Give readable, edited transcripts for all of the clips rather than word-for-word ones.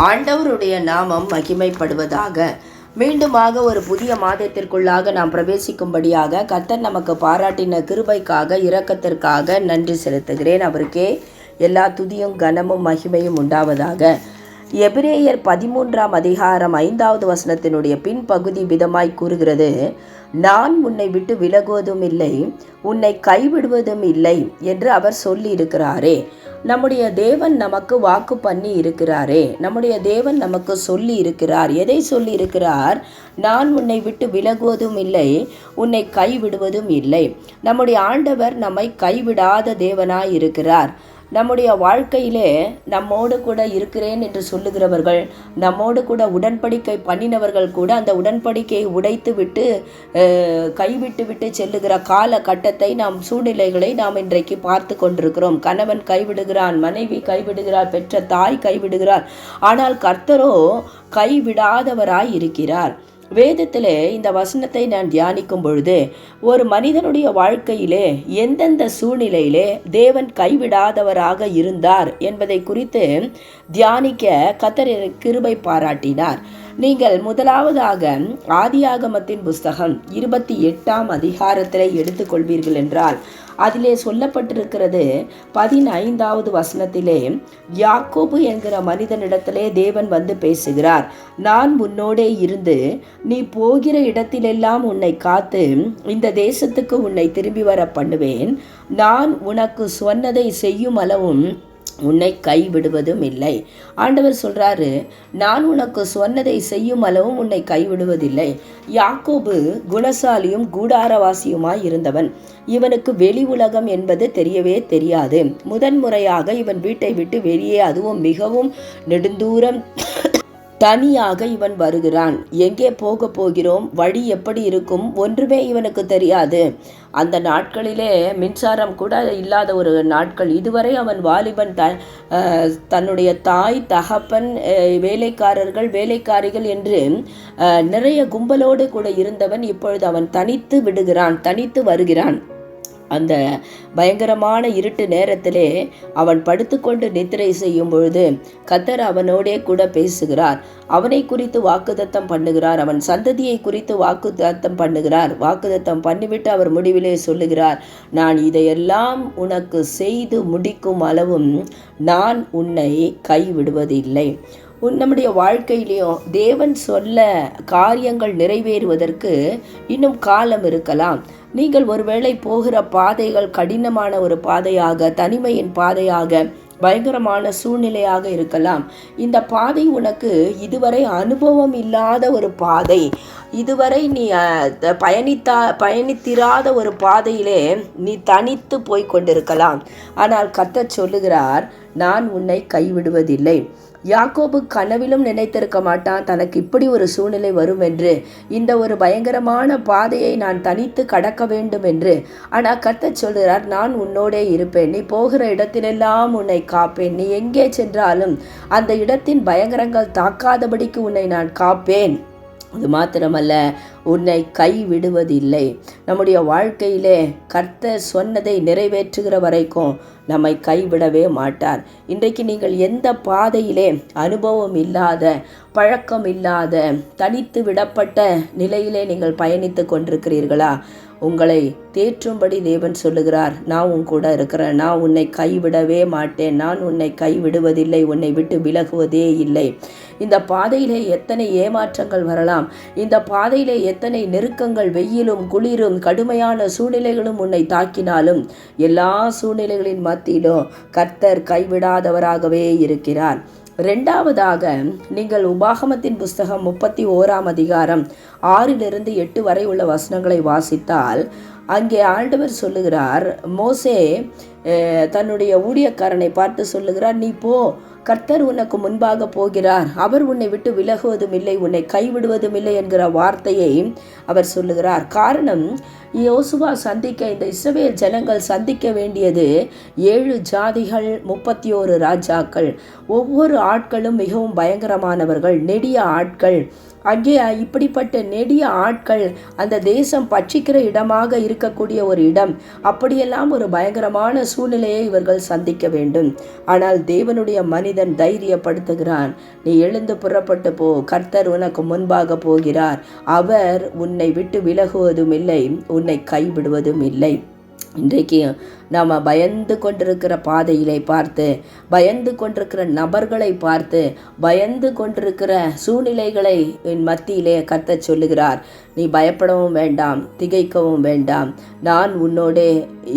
ஆண்டவருடைய நாமம் மகிமைப்படுவதாக. மீண்டுமாக ஒரு புதிய மாதத்திற்குள்ளாக நாம் பிரவேசிக்கும்படியாக கர்த்தர் நமக்கு பாராட்டின கிருபைக்காக இரக்கத்திற்காக நன்றி செலுத்துகிறேன். அவருக்கே எல்லா துதியும் கனமும் மகிமையும் உண்டாவதாக. எபிரேயர் 13ஆம் அதிகாரம் 5வது வசனத்தினுடைய பின்பகுதி விதமாய் கூறுகிறது, நான் உன்னை விட்டு விலகுவதும் இல்லை, உன்னை கைவிடுவதும் இல்லை என்று அவர் சொல்லி இருக்கிறாரே. நம்முடைய தேவன் நமக்கு வாக்கு பண்ணி இருக்கிறாரே. நம்முடைய தேவன் நமக்கு சொல்லி இருக்கிறார். எதை சொல்லி இருக்கிறார்? நான் உன்னை விட்டு விலகுவதும் இல்லை, உன்னை கைவிடுவதும் இல்லை. நம்முடைய ஆண்டவர் நம்மை கைவிடாத தேவனாய் இருக்கிறார். நம்முடைய வாழ்க்கையிலே நம்மோடு கூட இருக்கிறேன் என்று சொல்லுகிறவர்கள், நம்மோடு கூட உடன்படிக்கை பண்ணினவர்கள் கூட அந்த உடன்படிக்கையை உடைத்து விட்டு கைவிட்டு விட்டு செல்லுகிற காலகட்டத்தை சூழ்நிலைகளை நாம் இன்றைக்கு பார்த்து கொண்டிருக்கிறோம். கணவன் கைவிடுகிறான், மனைவி கைவிடுகிறார், பெற்ற தாய் கைவிடுகிறார். ஆனால் கர்த்தரோ கைவிடாதவராய் இருக்கிறார். வேதத்திலே இந்த வசனத்தை நான் தியானிக்கும் பொழுது ஒரு மனிதனுடைய வாழ்க்கையிலே எந்தெந்த சூழ்நிலையிலே தேவன் கைவிடாதவராக இருந்தார் என்பதை குறித்து தியானிக்க கர்த்தர் கிருபை பாராட்டினார். நீங்கள் முதலாவதாக ஆதியாகமத்தின் புஸ்தகம் 28ஆம் அதிகாரத்திலே எடுத்துக்கொள்வீர்கள் என்றால் அதிலே சொல்லப்பட்டிருக்கிறது 15வது வசனத்திலே, யாக்கோபு என்கிற மனிதனிடத்திலே தேவன் வந்து பேசுகிறார். நான் உன்னோடே இருந்து நீ போகிற இடத்திலெல்லாம் உன்னை காத்து இந்த தேசத்துக்கு உன்னை திரும்பி வர பண்ணுவேன். நான் உனக்கு சொன்னதை செய்யும் அளவும் உன்னை கைவிடுவதும் இல்லை. ஆண்டவர் சொல்றாரு, நான் உனக்கு சொன்னதை செய்யும் அளவும் உன்னை கைவிடுவதில்லை. யாக்கோபு குணசாலியும் கூடாரவாசியுமாய் இருந்தவன். இவனுக்கு வெளி உலகம் என்பது தெரியவே தெரியாது. முதன்முறையாக இவன் வீட்டை விட்டு வெளியே, அதுவும் மிகவும் நெடுந்தூரம் தனியாக இவன் வருகிறான். எங்கே போக போகிறோம், வழி எப்படி இருக்கும், ஒன்றுமே இவனுக்கு தெரியாது. அந்த நாட்களிலே மின்சாரம் கூட இல்லாத ஒரு நாட்கள். இதுவரை அவன் வாலிபன் தன்னுடைய தாய், தகப்பன், வேலைக்காரர்கள், வேலைக்காரிகள் என்று நிறைய கும்பலோடு கூட இருந்தவன் இப்பொழுது அவன் தனித்து விடுகிறான், தனித்து வருகிறான். அந்த பயங்கரமான இருட்டு நேரத்திலே அவன் படுத்துக்கொண்டு நித்திரை செய்யும் பொழுது கர்த்தர் அவனோடே கூட பேசுகிறார். அவனை குறித்து வாக்குத்தத்தம் பண்ணுகிறார். அவன் சந்ததியை குறித்து வாக்குத்தத்தம் பண்ணுகிறார். வாக்குத்தத்தம் பண்ணிவிட்டு அவர் முடிவிலே சொல்லுகிறார், நான் இதையெல்லாம் உனக்கு செய்து முடிக்கும் அளவும் நான் உன்னை கைவிடுவதில்லை. நம்முடைய வாழ்க்கையிலையும் தேவன் சொல்ல காரியங்கள் நிறைவேறுவதற்கு இன்னும் காலம் இருக்கலாம். நீங்கள் ஒருவேளை போகிற பாதைகள் கடினமான ஒரு பாதையாக, தனிமையின் பாதையாக, பயங்கரமான சூழ்நிலையாக இருக்கலாம். இந்த பாதை உனக்கு இதுவரை அனுபவம் இல்லாத ஒரு பாதை, இதுவரை நீ பயணித்திராத ஒரு பாதையிலே நீ தனித்து போய் கொண்டிருக்கலாம். ஆனால் கர்த்தர் சொல்லுகிறார், நான் உன்னை கைவிடுவதில்லை. யாக்கோபு கனவிலும் நினைத்திருக்க மாட்டான் தனக்கு இப்படி ஒரு சூழ்நிலை வரும் என்று, இந்த ஒரு பயங்கரமான பாதையை நான் தனித்து கடக்க வேண்டும் என்று. ஆனால் கர்த்தர் சொல்கிறார், நான் உன்னோடே இருப்பேன், நீ போகிற இடத்திலெல்லாம் உன்னை காப்பேன், நீ எங்கே சென்றாலும் அந்த இடத்தின் பயங்கரங்கள் தாக்காதபடிக்கு உன்னை நான் காப்பேன். அது மாத்திரமல்ல, உன்னை கைவிடுவதில்லை. நம்முடைய வாழ்க்கையிலே கர்த்தர் சொன்னதை நிறைவேற்றுகிற வரைக்கும் நம்மை கைவிடவே மாட்டார். இன்றைக்கு நீங்கள் எந்த பாதையிலே அனுபவம் இல்லாத, பழக்கம் இல்லாத, தனித்து விடப்பட்ட நிலையிலே நீங்கள் பயணித்து கொண்டிருக்கிறீர்களா? உங்களை தேற்றும்படி தேவன் சொல்லுகிறார், நான் உன் கூட இருக்கிறேன், நான் உன்னை கைவிடவே மாட்டேன், நான் உன்னை கைவிடுவதில்லை, உன்னை விட்டு விலகுவதே இல்லை. இந்த பாதையிலே எத்தனை ஏமாற்றங்கள் வரலாம், இந்த பாதையிலே எத்தனை நெருக்கங்கள், வெயிலும் குளிரும் கடுமையான சூழ்நிலைகளும் உன்னை தாக்கினாலும் எல்லா சூழ்நிலைகளின் மத்தியிலும் கர்த்தர் கைவிடாதவராகவே இருக்கிறார். இரண்டாவதாக, நீங்கள் உபாகமத்தின் புஸ்தகம் 31ஆம் அதிகாரம் 6லிருந்து 8 வரை உள்ள வசனங்களை வாசித்தால் அங்கே ஆண்டவர் சொல்லுகிறார், மோசே தன்னுடைய ஊழியக்காரனை பார்த்து சொல்லுகிறார், நீ போ, கர்த்தர் உனக்கு முன்பாக போகிறார், அவர் உன்னை விட்டு விலகுவதும் இல்லை, உன்னை கைவிடுவதும் இல்லை என்கிற வார்த்தையை அவர் சொல்லுகிறார். காரணம், யோசுவா சந்திக்க, இந்த இஸ்ரவேல் ஜனங்கள் சந்திக்க வேண்டியது 7 ஜாதிகள், 31 ராஜாக்கள். ஒவ்வொரு ஆட்களும் மிகவும் பயங்கரமானவர்கள், நெடிய ஆட்கள். அங்கே இப்படிப்பட்ட நெடிய ஆட்கள், அந்த தேசம் பட்சிக்கிற இடமாக இருக்கக்கூடிய ஒரு இடம். அப்படியெல்லாம் ஒரு பயங்கரமான சூழ்நிலையை இவர்கள் சந்திக்க வேண்டும். ஆனால் தேவனுடைய மனிதன் தைரியப்படுத்துகிறான், நீ எழுந்து புறப்பட்டு போ, கர்த்தர் உனக்கு முன்பாக போகிறார், அவர் உன்னை விட்டு விலகுவதும் இல்லை, உன்னை கைவிடுவதும் இல்லை. இன்றைக்கு நாம் பயந்து கொண்டிருக்கிற பாதையிலே பார்த்து, பயந்து கொண்டிருக்கிற நபர்களை பார்த்து, பயந்து கொண்டிருக்கிற சூழ்நிலைகளை மத்தியிலே கர்த்தர் சொல்லுகிறார், நீ பயப்படவும் வேண்டாம், திகைக்கவும் வேண்டாம், நான் உன்னோடே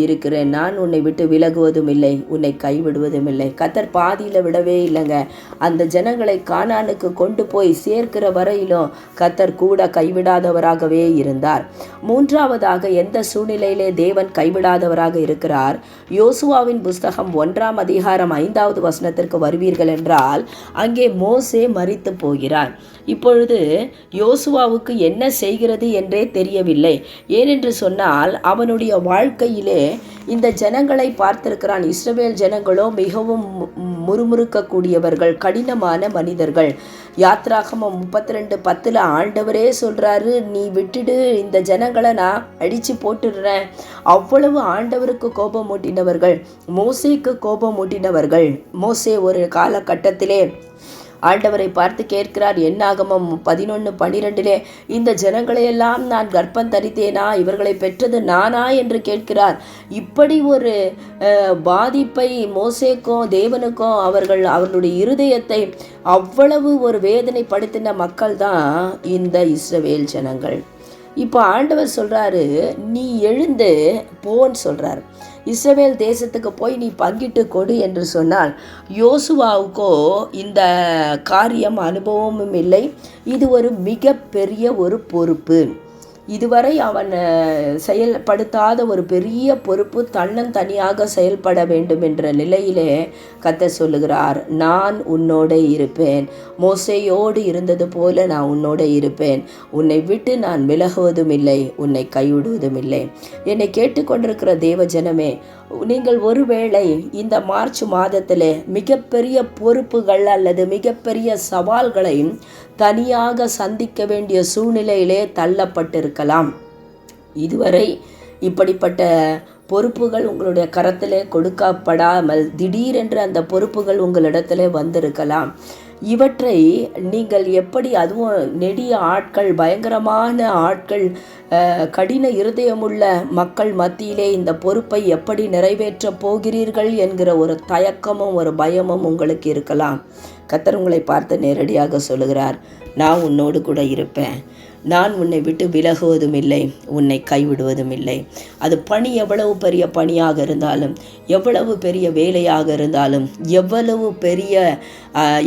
இருக்கிறேன், நான் உன்னை விட்டு விலகுவதும் இல்லை, உன்னை கைவிடுவதும் இல்லை. கர்த்தர் பாதியில் விடவே இல்லைங்க. அந்த ஜனங்களை கானானுக்கு கொண்டு போய் சேர்க்கிற வரையிலும் கர்த்தர் கூட கைவிடாதவராகவே இருந்தார். மூன்றாவதாக எந்த சூழ்நிலையிலே தேவன் கைவிடாதவராக இருக்கிறார்? யோசுவாவின் புஸ்தகம் 1ஆம் அதிகாரம் 5வது வசனத்திற்கு வருவீர்கள் என்றால், அங்கே மோசே மரித்து போகிறார். இப்பொழுது யோசுவாவுக்கு என்ன செய்கிறது என்றே தெரியவில்லை. ஏனென்று சொன்னால், அவனுடைய வாழ்க்கையிலே இந்த ஜனங்களை பார்த்திருக்கிறான். இஸ்ரவேல் ஜனங்களோ மிகவும் முறுமுறுக்கக்கூடியவர்கள், கடினமான மனிதர்கள். யாத்ராகமம் 32:10 ஆண்டவரே சொல்றாரு, நீ விட்டுடு, இந்த ஜனங்களை நான் அடிச்சு போட்டுடுறேன். அவ்வளவு ஆண்டவருக்கு கோபம் மூட்டினவர்கள், மோசேக்கு கோபம் மூட்டினவர்கள். மோசே ஒரு காலகட்டத்திலே ஆண்டவரை பார்த்து கேட்கிறார். என்னாகமம் 11:12 இந்த ஜனங்களையெல்லாம் நான் கர்ப்பம் தரித்தேனா, இவர்களை பெற்றது நானா என்று கேட்கிறார். இப்படி ஒரு பாதிப்பை மோசேக்கும் தேவனுக்கும் அவர்களுடைய இருதயத்தை அவ்வளவு ஒரு வேதனைப்படுத்தின மக்கள் தான் இந்த இஸ்ரவேல் ஜனங்கள். இப்போ ஆண்டவர் சொல்கிறாரு, நீ எழுந்து போன்னு சொல்கிறார். இஸ்ரவேல் தேசத்துக்கு போய் நீ பங்கிட்டு கொடு என்று சொன்னால், யோசுவாவுக்கோ இந்த காரியம் அனுபவமும் இல்லை. இது ஒரு மிகப்பெரிய ஒரு பொறுப்பு. இதுவரை அவன் செயல்படுத்தாத ஒரு பெரிய பொறுப்பு, தன்னந்தனியாக செயல்பட வேண்டும் என்ற நிலையிலே கர்த்தர் சொல்லுகிறார், நான் உன்னோட இருப்பேன், மோசேயோடு இருந்தது போல நான் உன்னோட இருப்பேன், உன்னை விட்டு நான் விலகுவதும் இல்லை, உன்னை கைவிடுவதும் இல்லை. என்னை கேட்டுக்கொண்டிருக்கிற தேவ ஜனமே, நீங்கள் ஒருவேளை இந்த மார்ச் மாதத்தில் மிகப்பெரிய பொறுப்புகள் அல்லது மிகப்பெரிய சவால்களை தனியாக சந்திக்க வேண்டிய சூழ்நிலையிலே தள்ளப்பட்டிருக்கலாம். இதுவரை இப்படிப்பட்ட பொறுப்புகள் உங்களுடைய கரத்திலே கொடுக்கப்படாமல் திடீரென்று அந்த பொறுப்புகள் உங்களிடத்திலே வந்திருக்கலாம். இவற்றை நீங்கள் எப்படி, அதுவும் நெடிய ஆட்கள், பயங்கரமான ஆட்கள், கடின இருதயமுள்ள மக்கள் மத்தியிலே இந்த பொறுப்பை எப்படி நிறைவேற்றப் போகிறீர்கள் என்கிற ஒரு தயக்கமும் ஒரு பயமும் உங்களுக்கு இருக்கலாம். கர்த்தர் உங்களை பார்த்து நேரடியாக சொல்லுகிறார், நான் உன்னோடு கூட இருப்பேன், நான் உன்னை விட்டு விலகுவதும் இல்லை, உன்னை கைவிடுவதும் இல்லை. அது பணி எவ்வளவு பெரிய பணியாக இருந்தாலும், எவ்வளவு பெரிய வேலையாக இருந்தாலும்,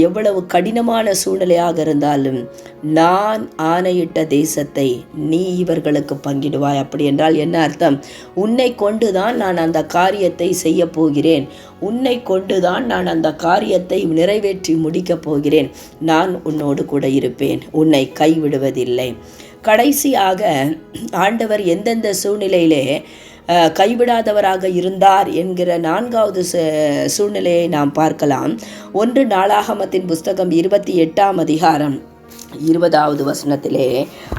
எவ்வளவு கடினமான சூழ்நிலையாக இருந்தாலும், நான் ஆணையிட்ட தேசத்தை நீ இவர்களுக்கு பங்கிடுவாய். அப்படி என்றால் என்ன அர்த்தம்? உன்னை கொண்டுதான் நான் அந்த காரியத்தை செய்ய போகிறேன், உன்னை கொண்டுதான் நான் அந்த காரியத்தை நிறைவேற்றி முடிக்கப் போகிறேன், நான் உன்னோடு கூட இருப்பேன், உன்னை கைவிடுவதில்லை. கடைசியாக ஆண்டவர் எந்தெந்த சூழ்நிலையிலே கைவிடாதவராக இருந்தார் என்கிற 4வது சூழ்நிலையை நாம் பார்க்கலாம். 1 நாளாகமத்தின் புஸ்தகம் 28ஆம் அதிகாரம் 20வது வசனத்திலே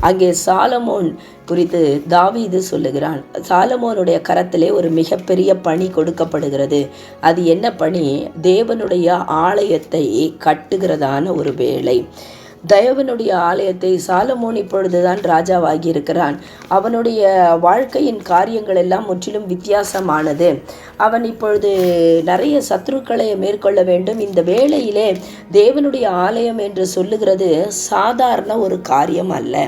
அங்கே சாலமோன் குறித்து தாவீது சொல்லுகிறான். சாலமோனுடைய கரத்திலே ஒரு மிகப்பெரிய பணி கொடுக்கப்படுகிறது. அது என்ன பணி? தேவனுடைய ஆலயத்தை கட்டுகிறதான ஒரு வேலை. தேவனுடைய ஆலயத்தை சாலமோன் இப்பொழுதுதான் ராஜாவாகி இருக்கிறான். அவனுடைய வாழ்க்கையின் காரியங்கள் எல்லாம் முற்றிலும் வித்தியாசமானது. அவன் இப்பொழுது நிறைய சத்துருக்களை மேற்கொள்ள வேண்டும். இந்த வேளையிலே தேவனுடைய ஆலயம் என்று சொல்லுகிறது சாதாரண ஒரு காரியம் அல்ல.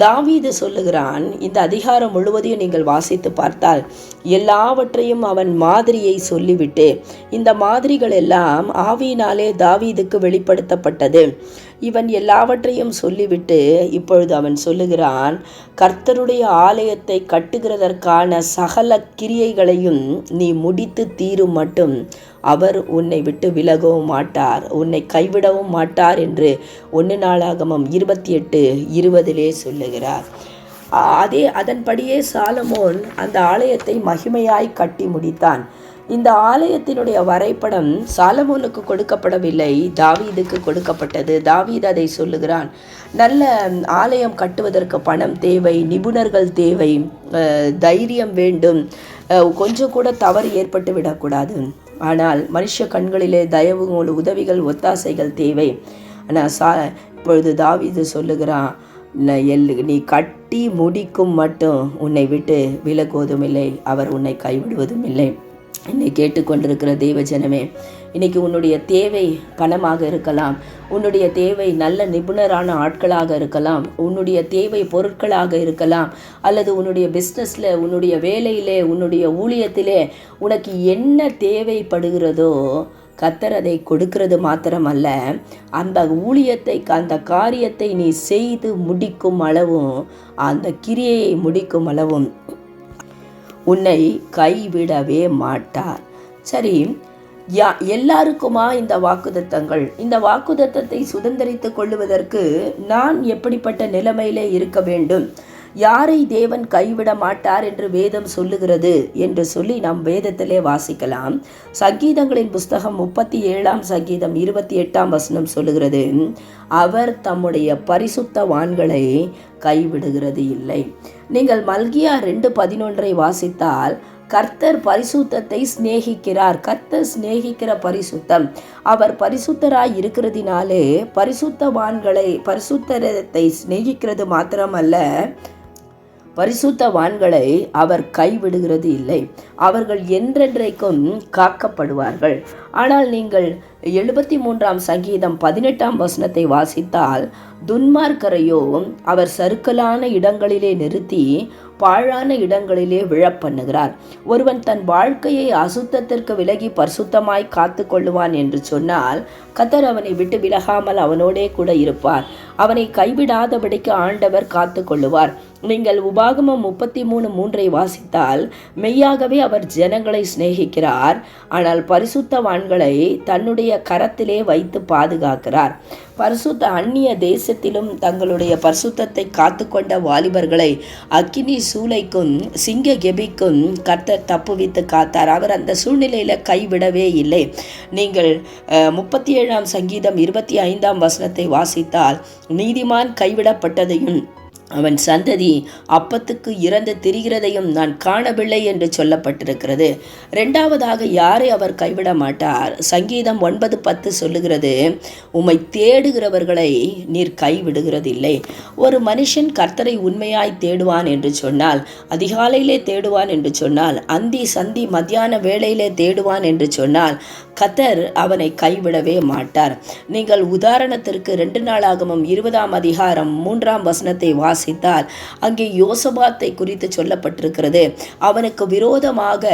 தாவீது சொல்லுகிறான், இந்த அதிகாரம் முழுவதையும் நீங்கள் வாசித்து பார்த்தால் எல்லாவற்றையும் அவன் மாதிரியை சொல்லிவிட்டு, இந்த மாதிரிகள் எல்லாம் ஆவியினாலே தாவீதுக்கு வெளிப்படுத்தப்பட்டது. இவன் எல்லாவற்றையும் சொல்லிவிட்டு இப்பொழுது அவன் சொல்லுகிறான், கர்த்தருடைய ஆலயத்தை கட்டுகிறதற்கான சகல கிரியைகளையும் நீ முடித்து தீரும் மட்டும் அவர் உன்னை விட்டு விலகவும் மாட்டார், உன்னை கைவிடவும் மாட்டார் என்று 1 நாளாகமம் 28:20 சொல்லுகிறார். அதன்படியே சாலமோன் அந்த ஆலயத்தை மகிமையாய் கட்டி முடித்தான். இந்த ஆலயத்தினுடைய வரைபடம் சாலமோனுக்கு கொடுக்கப்படவில்லை, தாவீதுக்கு கொடுக்கப்பட்டது. தாவீது அதை சொல்லுகிறான். நல்ல ஆலயம் கட்டுவதற்கு பணம் தேவை, நிபுணர்கள் தேவை, தைரியம் வேண்டும், கொஞ்சம் கூட தவறு ஏற்பட்டு விடக்கூடாது. ஆனால் மனுஷ கண்களிலே தயவு, உதவிகள், ஒத்தாசைகள் தேவை. ஆனால் இப்பொழுது தாவீது சொல்லுகிறான், நீ கட்டி முடிக்கும் மட்டும் உன்னை விட்டு விலகுவதும் இல்லை, அவர் உன்னை கைவிடுவதும் இல்லை. என்னை கேட்டுக்கொண்டிருக்கிற தெய்வ ஜனமே, இன்னைக்கு உன்னுடைய தேவை பணமாக இருக்கலாம், உன்னுடைய தேவை நல்ல நிபுணரான ஆட்களாக இருக்கலாம், உன்னுடைய தேவை பொருட்களாக இருக்கலாம், அல்லது உன்னுடைய பிஸ்னஸில், உன்னுடைய வேலையிலே, உன்னுடைய ஊழியத்திலே உனக்கு என்ன தேவைப்படுகிறதோ கர்த்தர் அதை கொடுக்கிறது மாத்திரமல்ல, அந்த ஊழியத்தை, அந்த காரியத்தை நீ செய்து முடிக்கும் அளவும், அந்த கிரியையை முடிக்கும் அளவும் உன்னை கைவிடவே மாட்டார். சரி, எல்லாருக்குமா இந்த வாக்குத்தத்தங்கள்? இந்த வாக்குத்தத்தத்தை சுதந்திரித்து கொள்ளுவதற்கு நான் எப்படிப்பட்ட நிலைமையிலே இருக்க வேண்டும்? யாரை தேவன் கைவிட மாட்டார் என்று வேதம் சொல்லுகிறது என்று சொல்லி நாம் வேதத்திலே வாசிக்கலாம். சங்கீதங்களின் புஸ்தகம் 37ஆம் சங்கீதம் 28ஆம் வசனம் சொல்லுகிறது, அவர் தம்முடைய பரிசுத்தவான்களை கைவிடுகிறது இல்லை. நீங்கள் மல்கியா 2:11 வாசித்தால், கர்த்தர் பரிசுத்தத்தை சிநேகிக்கிறார். கர்த்தர் சிநேகிக்கிற பரிசுத்தம், அவர் பரிசுத்தராய் இருக்கிறதினாலே பரிசுத்தத்தை சிநேகிக்கிறது மாத்திரமல்ல, பரிசுத்தவான்களை அவர் கைவிடுகிறது இல்லை. அவர்கள் என்றென்றைக்கும் காக்கப்படுவார்கள். ஆனால் நீங்கள் 73ஆம் சங்கீதம் 18ஆம் வசனத்தை வாசித்தால், துன்மார்க்கரையோ அவர் சறுக்கலான இடங்களிலே நிறுத்தி பாழான இடங்களிலே விழப்பண்ணுகிறார். ஒருவன் தன் வாழ்க்கையை அசுத்தத்திற்கு விலகி பரிசுத்தமாய் காத்து கொள்ளுவான் என்று சொன்னால், கர்த்தர் அவனை விட்டு விலகாமல் அவனோடே கூட இருப்பார். அவனை கைவிடாதபடிக்கு ஆண்டவர் காத்து கொள்ளுவார். நீங்கள் உபாகமம் 33:3 வாசித்தால், மெய்யாகவே அவர் ஜனங்களை சிநேகிக்கிறார், ஆனால் பரிசுத்தவான்களை தன்னுடைய கரத்திலே வைத்து பாதுகாக்கிறார். பரிசுத்த அந்நிய தேசத்திலும் தங்களுடைய பரிசுத்தத்தை காத்து கொண்ட வாலிபர்களை அக்கினி சூளைக்கும் சிங்க கெபிக்கும் கர்த்தர் தப்புவித்து காத்தார். அவர் அந்த சூழ்நிலையில் கைவிடவே இல்லை. நீங்கள் 37ஆம் சங்கீதம் 25ஆம் வசனத்தை வாசித்தால், நீதிமான் கைவிடப்பட்டதையும் அவன் சந்ததி அப்பத்துக்கு இறந்து திரிகிறதையும் நான் காணவில்லை என்று சொல்லப்பட்டிருக்கிறது. இரண்டாவதாக யாரை அவர் கைவிட மாட்டார்? சங்கீதம் 9:10 சொல்லுகிறது, உம்மை தேடுகிறவர்களை நீர் கைவிடுகிறதில்லை. ஒரு மனுஷன் கர்த்தரை உண்மையாய் தேடுவான் என்று சொன்னால், அதிகாலையிலே தேடுவான் என்று சொன்னால், அந்தி சந்தி மத்தியான வேளையிலே தேடுவான் என்று சொன்னால், கர்த்தர் அவனை கைவிடவே மாட்டார். நீங்கள் உதாரணத்திற்கு 2 நாளாகமம் 20ஆம் அதிகாரம் 3ஆம் வசனத்தை வாசித்தால், அங்கே யோசபாத்தை குறித்து சொல்லப்பட்டிருக்கிறது. அவனுக்கு விரோதமாக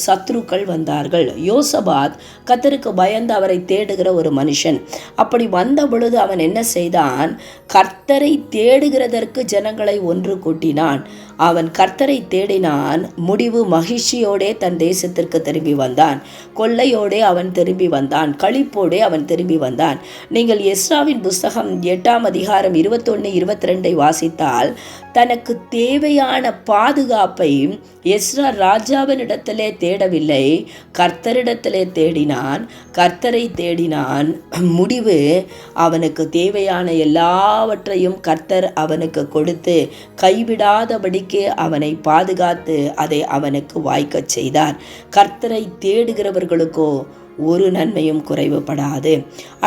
சத்துருக்கள் வந்தார்கள். யோசபாத் கர்த்தருக்கு பயந்து அவரை தேடுகிற ஒரு மனுஷன். அப்படி வந்த பொழுது அவன் என்ன செய்தான்? கர்த்தரை தேடுகிறதற்கு ஜனங்களை ஒன்று கூட்டினான். அவன் கர்த்தரை தேடினான். முடிவு மகிழ்ச்சியோடே தன் தேசத்திற்கு திரும்பி வந்தான். கொள்ளையோடே அவன் திரும்பி வந்தான். களிப்போடே அவன் திரும்பி வந்தான். நீங்கள் எஸ்ராவின் புஸ்தகம் 8ஆம் அதிகாரம் 21-22 வாசித்தால், தனக்கு தேவையான பாதுகாப்பை எஸ்ரா ராஜாவினிடத்திலே தேடவில்லை, கர்த்தரிடத்திலே தேடினான். கர்த்தரை தேடினான். முடிவு, அவனுக்கு தேவையான எல்லாவற்றையும் கர்த்தர் அவனுக்கு கொடுத்து கைவிடாதபடிக்கு அவனை பாதுகாத்து அதை அவனுக்கு வாய்க்கச் செய்தார். கர்த்தரை தேடுகிறவர்களுக்கோ ஒரு நன்மையும் குறைவுபடாது.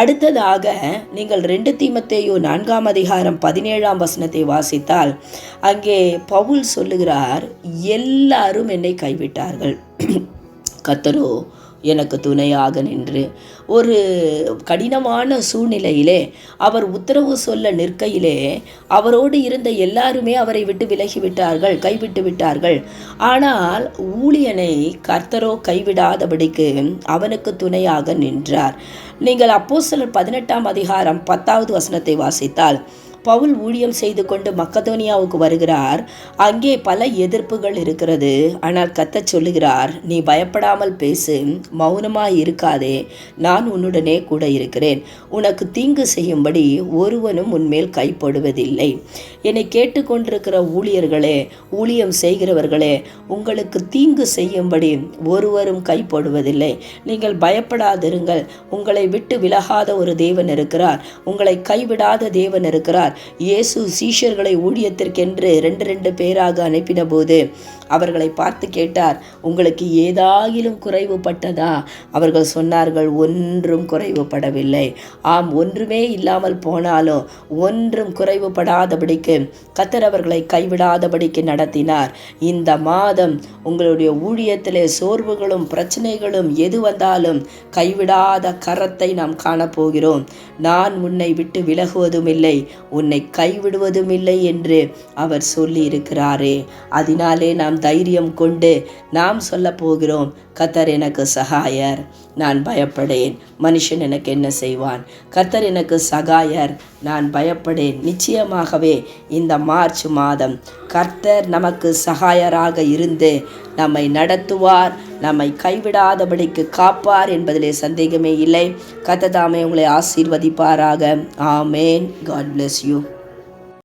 அடுத்ததாக நீங்கள் 2 தீமோத்தேயு 4ஆம் அதிகாரம் 17ஆம் வசனத்தை வாசித்தால், அங்கே பவுல் சொல்லுகிறார், எல்லாரும் என்னை கைவிட்டார்கள், கர்த்தரோ எனக்கு துணையாக நின்று. ஒரு கடினமான சூழ்நிலையிலே அவர் உத்தரவு சொல்ல நிற்கையிலே அவரோடு இருந்த எல்லாருமே அவரை விட்டு விலகிவிட்டார்கள், கைவிட்டு விட்டார்கள். ஆனால் ஊழியனை கர்த்தரோ கைவிடாதபடிக்கு அவனுக்கு துணையாக நின்றார். நீங்கள் அப்போஸ்தலர் 18ஆம் அதிகாரம் 10வது வசனத்தை வாசித்தால், பவுல் ஊழியம் செய்து கொண்டு மக்கதோனியாவுக்கு வருகிறார். அங்கே பல எதிர்ப்புகள் இருக்கிறது. ஆனால் கர்த்தர் சொல்லுகிறார், நீ பயப்படாமல் பேசு, மௌனமாய் இருக்காதே, நான் உன்னுடனே கூட இருக்கிறேன். உனக்கு தீங்கு செய்யும்படி ஒருவனும் உன்மேல் கைப்படுவதில்லை. என்னை கேட்டுக்கொண்டிருக்கிற ஊழியர்களே, ஊழியம் செய்கிறவர்களே, உங்களுக்கு தீங்கு செய்யும்படி ஒருவரும் கைப்படுவதில்லை. நீங்கள் பயப்படாதிருங்கள். உங்களை விட்டு விலகாத ஒரு தேவன் இருக்கிறார். உங்களை கைவிடாத தேவன் இருக்கிறார். இயேசு சீஷர்களை ஊழியத்திற்கென்று 2 பேராக அனுப்பின போது அவர்களை பார்த்து கேட்டார், உங்களுக்கு ஏதாகிலும் குறைவுபட்டதா? அவர்கள் சொன்னார்கள், ஒன்றும் குறைவுபடவில்லை. ஆம், ஒன்றுமே இல்லாமல் போனாலும் ஒன்றும் குறைவுபடாதபடிக்கு கர்த்தர் அவர்களை கைவிடாதபடிக்கு நடத்தினார். இந்த மாதம் உங்களுடைய ஊழியத்திலே சோர்வுகளும் பிரச்சனைகளும் எது வந்தாலும் கைவிடாத கரத்தை நாம் காணப்போகிறோம். நான் உன்னை விட்டு விலகுவதும் இல்லை, உன்னை கைவிடுவதும் இல்லை என்று அவர் சொல்லி இருக்கிறாரே. அதனாலே நாம் தைரியம் கொண்டு நாம் சொல்ல போகிறோம், கர்த்தர் எனக்கு சகாயர், நான் பயப்படேன். மனுஷன் எனக்கு என்ன செய்வான்? கர்த்தர் எனக்கு சகாயர், நான் பயப்படேன். நிச்சயமாகவே இந்த மார்ச் மாதம் கர்த்தர் நமக்கு சகாயராக இருந்து நம்மை நடத்துவார், நம்மை கைவிடாதபடிக்கு காப்பார் என்பதிலே சந்தேகமே இல்லை. கர்த்தர் தாமே உங்களை ஆசீர்வதிப்பாராக. ஆமேன். God bless you.